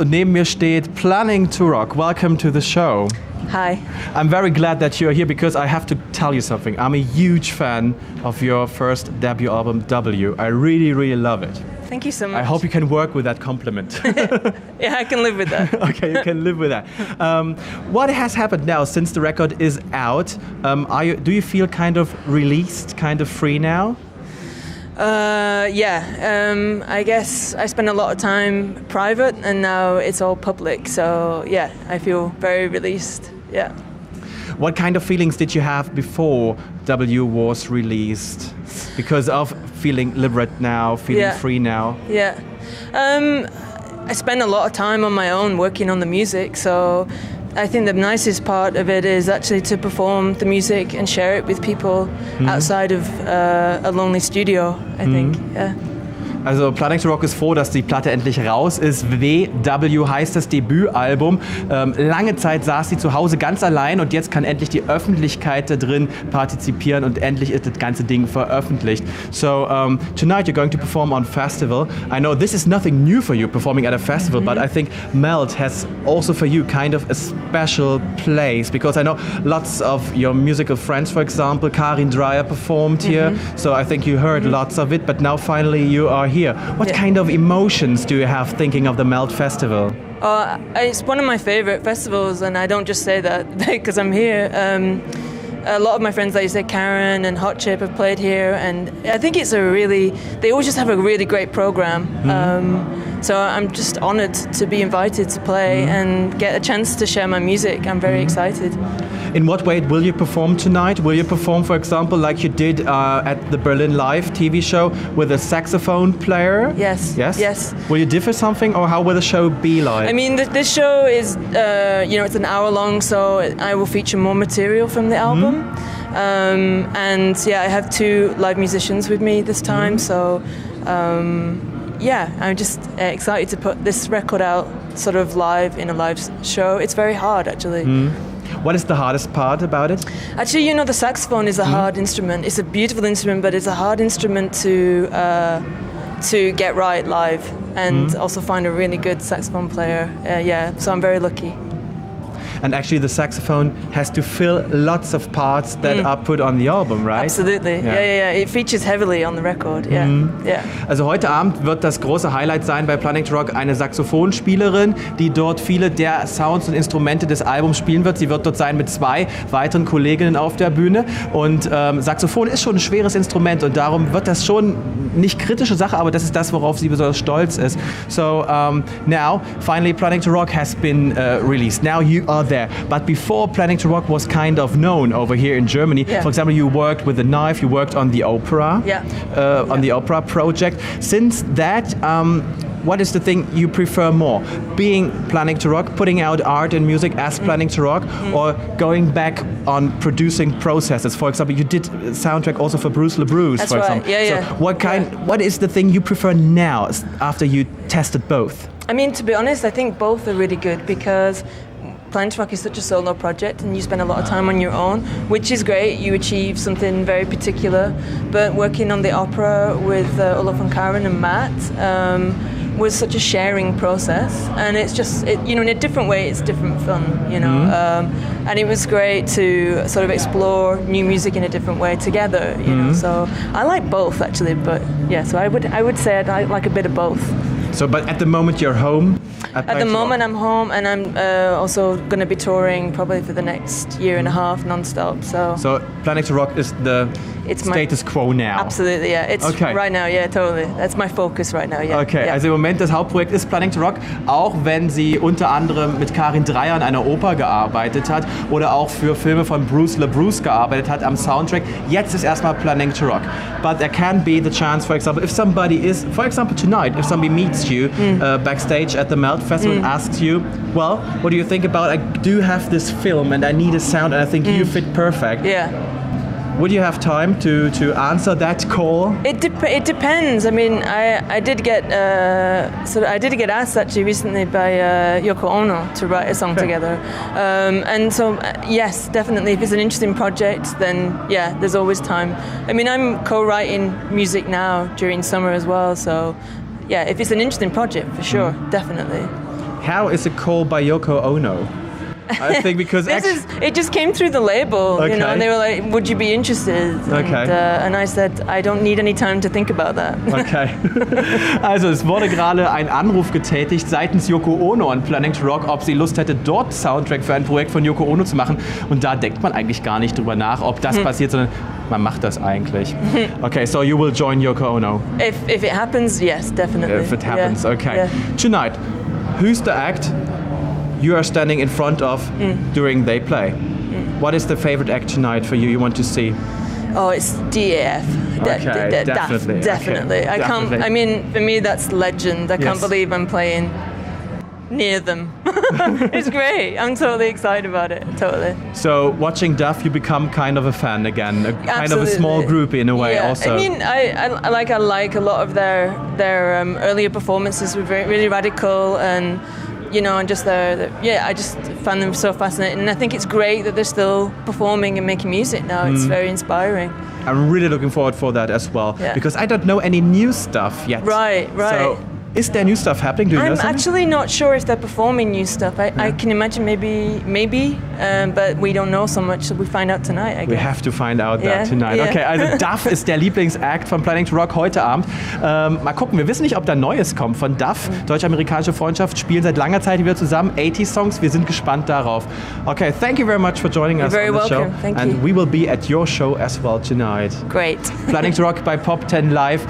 Neben mir steht Planningtorock. Welcome to the show. Hi. I'm very glad that you're here because I have to tell you something. I'm a huge fan of your first debut album, W. I really, really love it. Thank you so much. I hope you can work with that compliment. Yeah, I can live with that. Okay, you can live with that. What has happened now since the record is out? Do you feel kind of released, kind of free now? I guess I spent a lot of time private and now it's all public. So yeah, I feel very released. Yeah. What kind of feelings did you have before W was released? Because of feeling liberate now, feeling free now? Yeah. I spent a lot of time on my own working on the music, so I think the nicest part of it is actually to perform the music and share it with people outside of a lonely studio, I think. Yeah. Also Planningtorock ist froh, dass die Platte endlich raus ist. W heißt das Debüt-Album. Lange Zeit saß sie zu Hause ganz allein und jetzt kann endlich die Öffentlichkeit da drin partizipieren und endlich ist das ganze Ding veröffentlicht. So tonight you're going to perform on festival. I know this is nothing new for you performing at a festival, but I think Melt has also for you kind of a special place because I know lots of your musical friends, for example, Karin Dreyer performed here. So I think you heard lots of it, but now finally you are here. What kind of emotions do you have thinking of the Melt Festival? It's one of my favorite festivals, and I don't just say that because I'm here. A lot of my friends, like you said, Karen and Hot Chip have played here, and I think it's they always just have a really great program. So I'm just honored to be invited to play and get a chance to share my music. I'm very excited. In what way will you perform tonight? Will you perform, for example, like you did at the Berlin Live TV show with a saxophone player? Yes. Yes? Yes. Will you differ something, or how will the show be like? I mean, this show is, it's an hour long, so I will feature more material from the album. And yeah, I have 2 live musicians with me this time, so I'm just excited to put this record out sort of live in a live show. It's very hard, actually. What is the hardest part about it? Actually, the saxophone is a hard instrument. It's a beautiful instrument, but it's a hard instrument to get right live and also find a really good saxophone player. So I'm very lucky. And actually the saxophone has to fill lots of parts that are put on the album, right? Absolutely. Yeah. It features heavily on the record. Yeah. Also heute Abend wird das große Highlight sein bei Planningtorock eine Saxophonspielerin, die dort viele der Sounds und Instrumente des Albums spielen wird. Sie wird dort sein mit 2 weiteren Kolleginnen auf der Bühne. Und Saxophon ist schon ein schweres Instrument und darum wird das schon nicht kritische Sache, aber das ist das, worauf sie besonders stolz ist. So now, finally, Planningtorock has been released. Now you are there. But before Planningtorock was kind of known over here in Germany. For example, you worked with The Knife, you worked on the opera, on the opera project. Since that, what is the thing you prefer more? Being Planningtorock, putting out art and music as Planningtorock, or going back on producing processes? For example, you did a soundtrack also for Bruce LeBruce, That's for right. example. So what is the thing you prefer now after you tested both? I mean, to be honest, I think both are really good because Planningtorock is such a solo project and you spend a lot of time on your own, which is great. You achieve something very particular. But working on the opera with Olof and Karen and Matt was such a sharing process. And it's just, in a different way, it's different fun, and it was great to sort of explore new music in a different way together, So I like both, actually. But yeah, so I would say I like a bit of both. So, but at the moment you're home? At the moment I'm home, and I'm also going to be touring probably for the next year and a half non-stop. So Planningtorock is the status quo now? Absolutely, yeah. It's right now, yeah, totally. That's my focus right now, yeah. Okay, also im Moment das Hauptprojekt ist Planningtorock, auch wenn sie unter anderem mit Karin Dreyer an einer Oper gearbeitet hat oder auch für Filme von Bruce LeBruce gearbeitet hat am Soundtrack. Jetzt ist erstmal Planningtorock. But there can be the chance, for example, if somebody is, for example tonight, if somebody meets you backstage at the Melt Festival and asks you, well, what do you think about, I do have this film and I need a sound and I think you fit perfect. Yeah. Would you have time to answer that call? It depends. I mean, I did get asked actually recently by Yoko Ono to write a song together, and so yes, definitely. If it's an interesting project, then yeah, there's always time. I mean, I'm co-writing music now during summer as well, so yeah, if it's an interesting project, for sure, definitely. how is it called by Yoko Ono? I think because it just came through the label, you know, and they were like, would you be interested? And I said, I don't need any time to think about that. Okay. Also es wurde gerade ein Anruf getätigt seitens Yoko Ono an Planningtorock, ob sie Lust hätte, dort Soundtrack für ein Projekt von Yoko Ono zu machen. Und da denkt man eigentlich gar nicht drüber nach, ob das passiert, sondern man macht das eigentlich. Okay, so you will join Yoko Ono? If it happens, yes, definitely. If it happens, yeah. okay. Yeah. Tonight, who's the act you are standing in front of during they play? What is the favorite act tonight for you? You want to see? Oh, it's DAF. Definitely. Definitely. Okay, I can't. definitely. I mean, for me, that's legend. I can't believe I'm playing near them. It's great. I'm totally excited about it. Totally. So watching Duff, you become kind of a fan again, kind of a small group in a way. Yeah. Also. I mean, I like a lot of their earlier performances were really radical and. You know, and just I just found them so fascinating. And I think it's great that they're still performing and making music now. It's very inspiring. I'm really looking forward for that as well. Yeah. Because I don't know any new stuff yet. Right. So, is there new stuff happening? Do you know something? I'm actually not sure if they're performing new stuff. I can imagine maybe, but we don't know so much, so we find out tonight, I guess. We have to find out that tonight. Yeah. Okay, also Duff ist der Lieblingsact von Planningtorock heute Abend. Mal gucken, wir wissen nicht, ob da Neues kommt von Duff. Deutsch-amerikanische Freundschaft, spielen seit langer Zeit wieder zusammen, 80s-Songs. Wir sind gespannt darauf. Okay, thank you very much for joining us on the show. Thank you. And we will be at your show as well tonight. Great. Planningtorock bei Pop10 Live.